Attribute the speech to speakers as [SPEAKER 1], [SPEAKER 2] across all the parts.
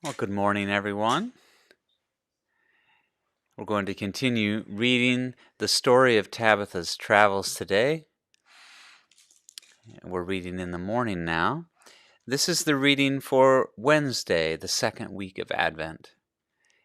[SPEAKER 1] Well, good morning, everyone. We're going to continue reading the story of Tabitha's travels today. We're reading in the morning now. This is the reading for Wednesday, the second week of Advent.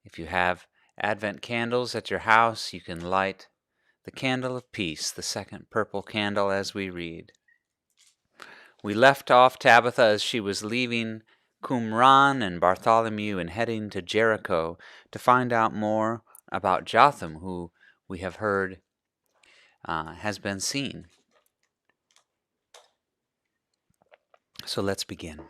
[SPEAKER 1] If you have Advent candles at your house, you can light the candle of peace, the second purple candle, as we read. We left off Tabitha as she was leaving Qumran and Bartholomew and heading to Jericho to find out more about Jotham, who we have heard has been seen. So let's begin.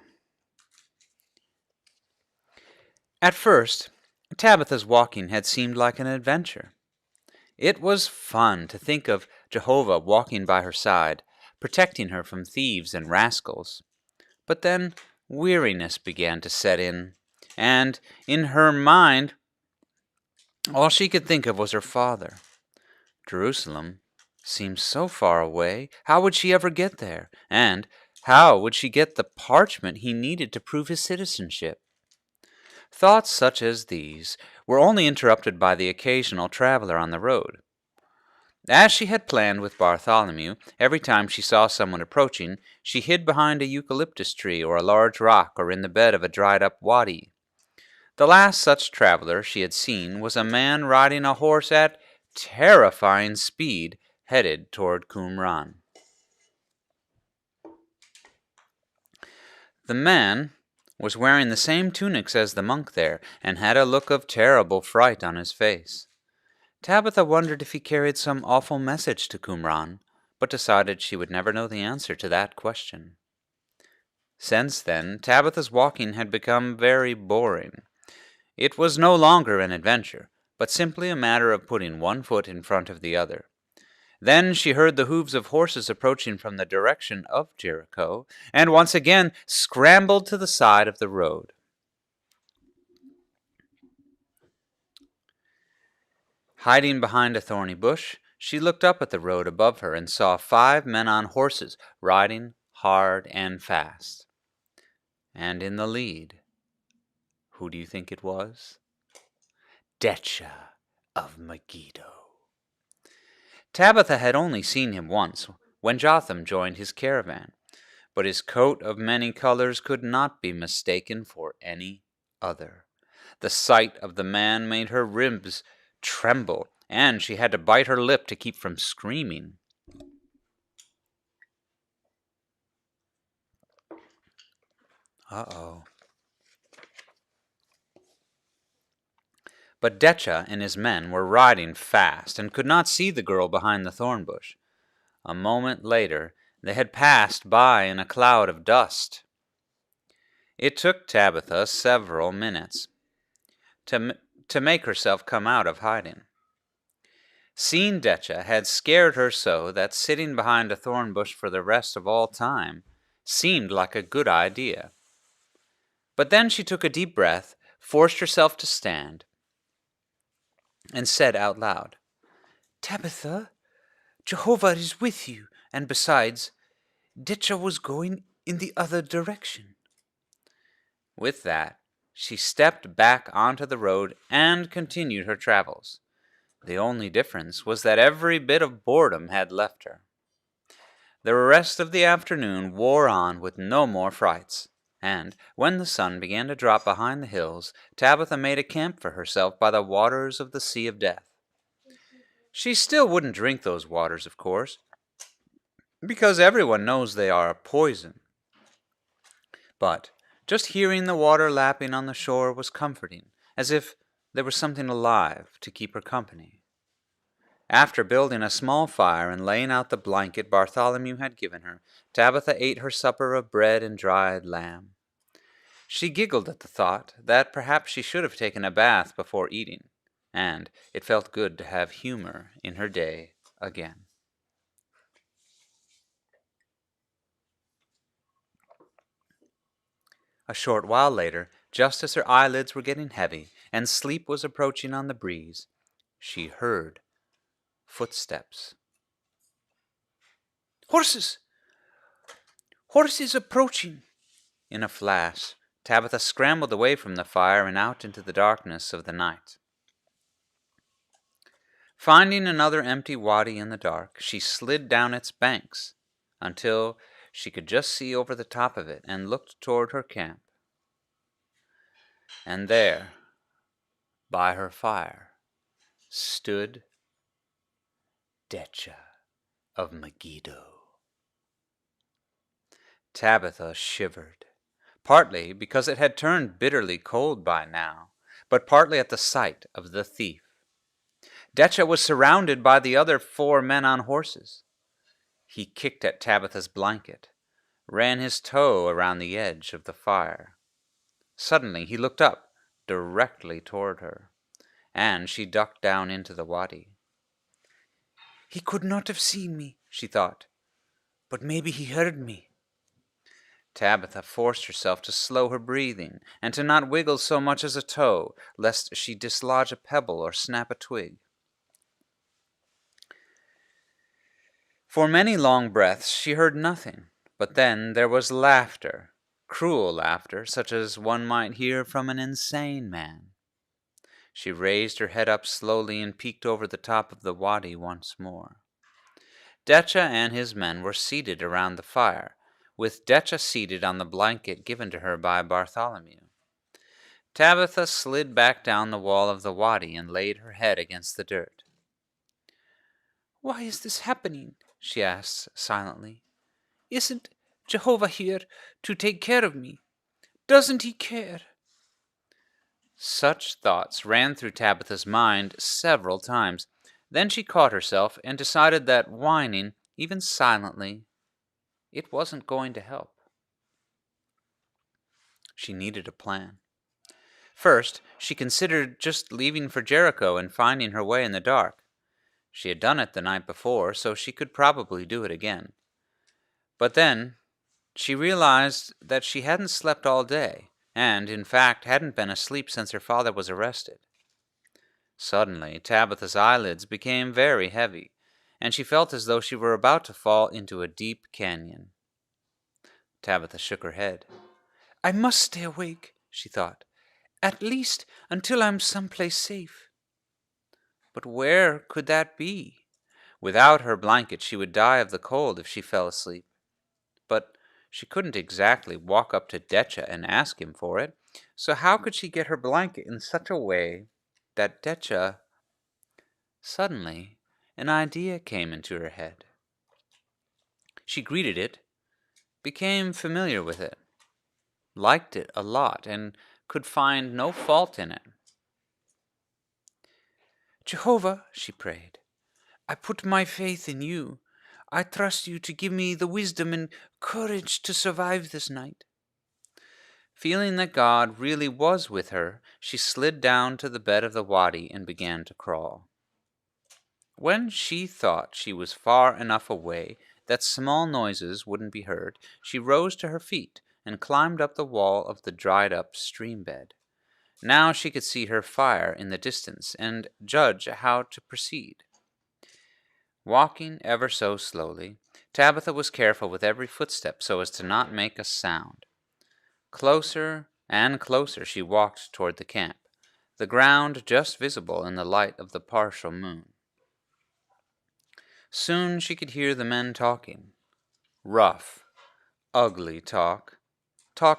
[SPEAKER 1] At first, Tabitha's walking had seemed like an adventure. It was fun to think of Jehovah walking by her side, protecting her from thieves and rascals. But then weariness began to set in, and in her mind all she could think of was her father. Jerusalem seemed so far away. How would she ever get there? And how would she get the parchment he needed to prove his citizenship? Thoughts such as these were only interrupted by the occasional traveler on the road. As she had planned with Bartholomew, every time she saw someone approaching, she hid behind a eucalyptus tree or a large rock or in the bed of a dried-up wadi. The last such traveler she had seen was a man riding a horse at terrifying speed, headed toward Qumran. The man was wearing the same tunics as the monk there, and had a look of terrible fright on his face. Tabitha wondered if he carried some awful message to Qumran, but decided she would never know the answer to that question. Since then, Tabitha's walking had become very boring. It was no longer an adventure, but simply a matter of putting one foot in front of the other. Then she heard the hooves of horses approaching from the direction of Jericho, and once again scrambled to the side of the road. Hiding behind a thorny bush, she looked up at the road above her and saw 5 men on horses, riding hard and fast. And in the lead, who do you think it was? Detcha of Megiddo. Tabitha had only seen him once, when Jotham joined his caravan, but his coat of many colors could not be mistaken for any other. The sight of the man made her ribs tremble, and she had to bite her lip to keep from screaming. Uh-oh. But Detcha and his men were riding fast and could not see the girl behind the thorn bush. A moment later, they had passed by in a cloud of dust. It took Tabitha several minutes to make herself come out of hiding. Seeing Detcha had scared her so that sitting behind a thorn bush for the rest of all time seemed like a good idea. But then she took a deep breath, forced herself to stand, and said out loud, "Tabitha, Jehovah is with you, and besides, Detcha was going in the other direction." With that, she stepped back onto the road and continued her travels. The only difference was that every bit of boredom had left her. The rest of the afternoon wore on with no more frights, and when the sun began to drop behind the hills, Tabitha made a camp for herself by the waters of the Sea of Death. She still wouldn't drink those waters, of course, because everyone knows they are poison. But just hearing the water lapping on the shore was comforting, as if there was something alive to keep her company. After building a small fire and laying out the blanket Bartholomew had given her, Tabitha ate her supper of bread and dried lamb. She giggled at the thought that perhaps she should have taken a bath before eating, and it felt good to have humor in her day again. A short while later, just as her eyelids were getting heavy and sleep was approaching on the breeze, she heard footsteps. "Horses! Horses approaching!" In a flash, Tabitha scrambled away from the fire and out into the darkness of the night. Finding another empty wadi in the dark, she slid down its banks until she could just see over the top of it and looked toward her camp. And there, by her fire, stood Decha of Megiddo. Tabitha shivered, partly because it had turned bitterly cold by now, but partly at the sight of the thief. Decha was surrounded by the other 4 men on horses. He kicked at Tabitha's blanket, ran his toe around the edge of the fire. Suddenly he looked up, directly toward her, and she ducked down into the wadi. "He could not have seen me," she thought, "but maybe he heard me." Tabitha forced herself to slow her breathing and to not wiggle so much as a toe, lest she dislodge a pebble or snap a twig. For many long breaths she heard nothing, but then there was laughter, cruel laughter, such as one might hear from an insane man. She raised her head up slowly and peeked over the top of the wadi once more. Decha and his men were seated around the fire, with Decha seated on the blanket given to her by Bartholomew. Tabitha slid back down the wall of the wadi and laid her head against the dirt. "Why is this happening?" she asked silently. "Isn't Jehovah here to take care of me? Doesn't he care?" Such thoughts ran through Tabitha's mind several times. Then she caught herself and decided that whining, even silently, it wasn't going to help. She needed a plan. First, she considered just leaving for Jericho and finding her way in the dark. She had done it the night before, so she could probably do it again. But then she realized that she hadn't slept all day, and, in fact, hadn't been asleep since her father was arrested. Suddenly, Tabitha's eyelids became very heavy, and she felt as though she were about to fall into a deep canyon. Tabitha shook her head. "I must stay awake," she thought, "at least until I'm someplace safe." But where could that be? Without her blanket, she would die of the cold if she fell asleep. But she couldn't exactly walk up to Decha and ask him for it, so how could she get her blanket in such a way that Decha... Suddenly, an idea came into her head. She greeted it, became familiar with it, liked it a lot, and could find no fault in it. "Jehovah," she prayed, "I put my faith in you. I trust you to give me the wisdom and courage to survive this night." Feeling that God really was with her, she slid down to the bed of the wadi and began to crawl. When she thought she was far enough away that small noises wouldn't be heard, she rose to her feet and climbed up the wall of the dried-up stream bed. Now she could see her fire in the distance and judge how to proceed. Walking ever so slowly, Tabitha was careful with every footstep so as to not make a sound. Closer and closer she walked toward the camp, the ground just visible in the light of the partial moon. Soon she could hear the men talking. Rough, ugly talk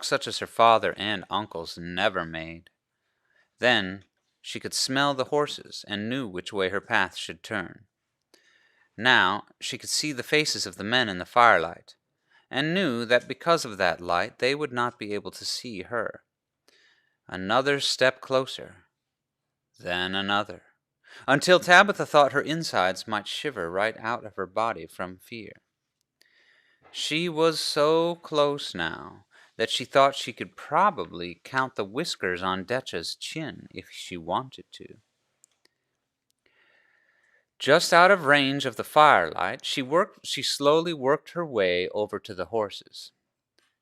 [SPEAKER 1] such as her father and uncles never made. Then she could smell the horses and knew which way her path should turn. Now she could see the faces of the men in the firelight, and knew that because of that light they would not be able to see her. Another step closer, then another, until Tabitha thought her insides might shiver right out of her body from fear. She was so close now that she thought she could probably count the whiskers on Decha's chin if she wanted to. Just out of range of the firelight, she slowly worked her way over to the horses.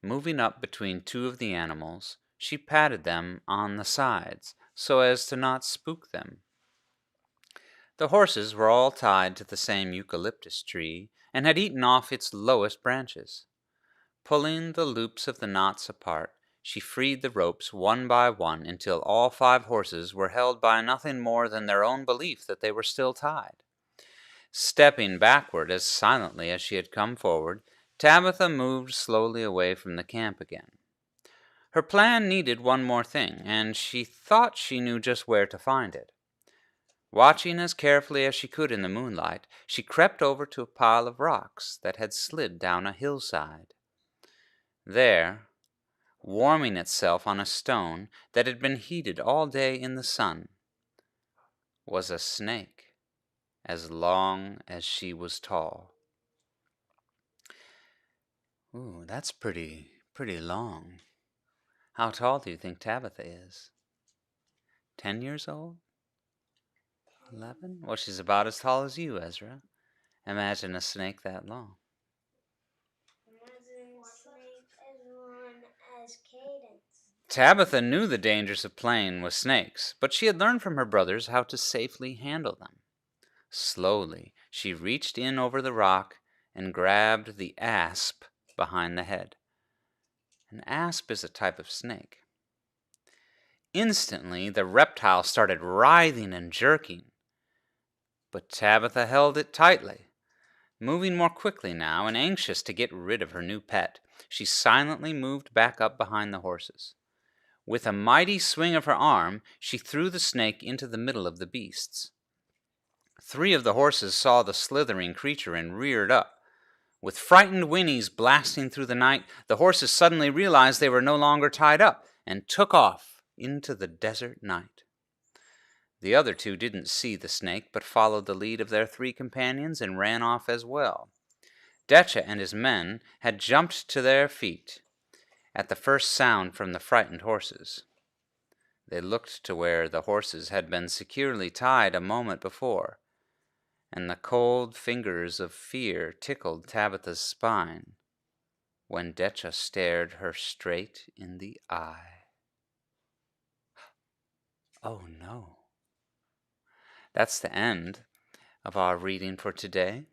[SPEAKER 1] Moving up between 2 of the animals, she patted them on the sides so as to not spook them. The horses were all tied to the same eucalyptus tree and had eaten off its lowest branches. Pulling the loops of the knots apart, she freed the ropes one by one until all 5 horses were held by nothing more than their own belief that they were still tied. Stepping backward as silently as she had come forward, Tabitha moved slowly away from the camp again. Her plan needed one more thing, and she thought she knew just where to find it. Watching as carefully as she could in the moonlight, she crept over to a pile of rocks that had slid down a hillside. There, warming itself on a stone that had been heated all day in the sun, was a snake as long as she was tall. Ooh, that's pretty long. How tall do you think Tabitha is? 10 years old? 11? Well, she's about as tall as you, Ezra. Imagine a snake that long.
[SPEAKER 2] Imagine a snake as long as Cadence.
[SPEAKER 1] Tabitha knew the dangers of playing with snakes, but she had learned from her brothers how to safely handle them. Slowly, she reached in over the rock and grabbed the asp behind the head. An asp is a type of snake. Instantly, the reptile started writhing and jerking, but Tabitha held it tightly. Moving more quickly now and anxious to get rid of her new pet, she silently moved back up behind the horses. With a mighty swing of her arm, she threw the snake into the middle of the beasts. 3 of the horses saw the slithering creature and reared up. With frightened whinnies blasting through the night, the horses suddenly realized they were no longer tied up and took off into the desert night. The other 2 didn't see the snake, but followed the lead of their 3 companions and ran off as well. Detcha and his men had jumped to their feet at the first sound from the frightened horses. They looked to where the horses had been securely tied a moment before, and the cold fingers of fear tickled Tabitha's spine when Detcha stared her straight in the eye. Oh no. That's the end of our reading for today.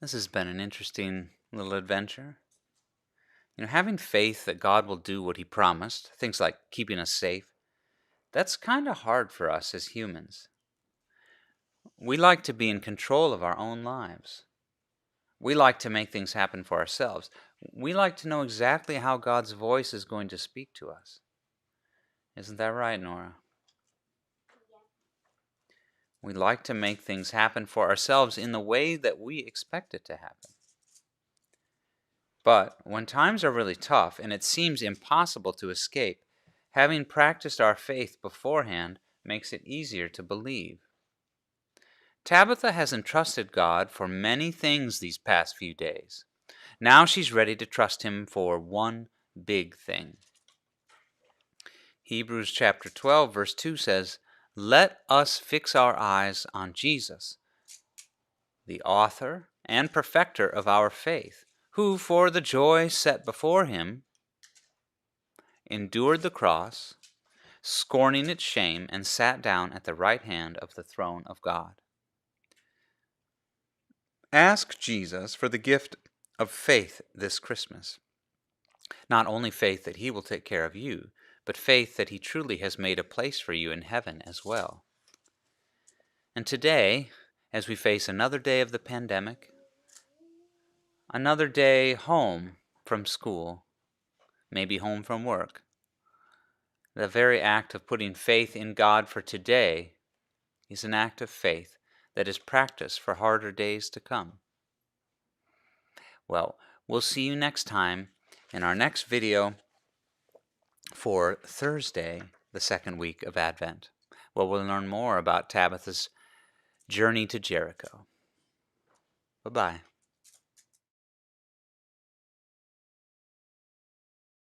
[SPEAKER 1] This has been an interesting little adventure. Having faith that God will do what He promised, things like keeping us safe, that's kind of hard for us as humans. We like to be in control of our own lives. We like to make things happen for ourselves. We like to know exactly how God's voice is going to speak to us. Isn't that right, Nora? We like to make things happen for ourselves in the way that we expect it to happen. But when times are really tough and it seems impossible to escape, having practiced our faith beforehand makes it easier to believe. Tabitha has entrusted God for many things these past few days. Now she's ready to trust Him for one big thing. Hebrews chapter 12 verse 2 says, "Let us fix our eyes on Jesus, the author and perfecter of our faith, who for the joy set before Him endured the cross, scorning its shame, and sat down at the right hand of the throne of God." Ask Jesus for the gift of faith this Christmas. Not only faith that He will take care of you, but faith that He truly has made a place for you in heaven as well. And today, as we face another day of the pandemic, another day home from school, maybe home from work, the very act of putting faith in God for today is an act of faith that is practiced for harder days to come. Well, we'll see you next time in our next video for Thursday, the second week of Advent, where we'll learn more about Tabitha's journey to Jericho. Bye-bye.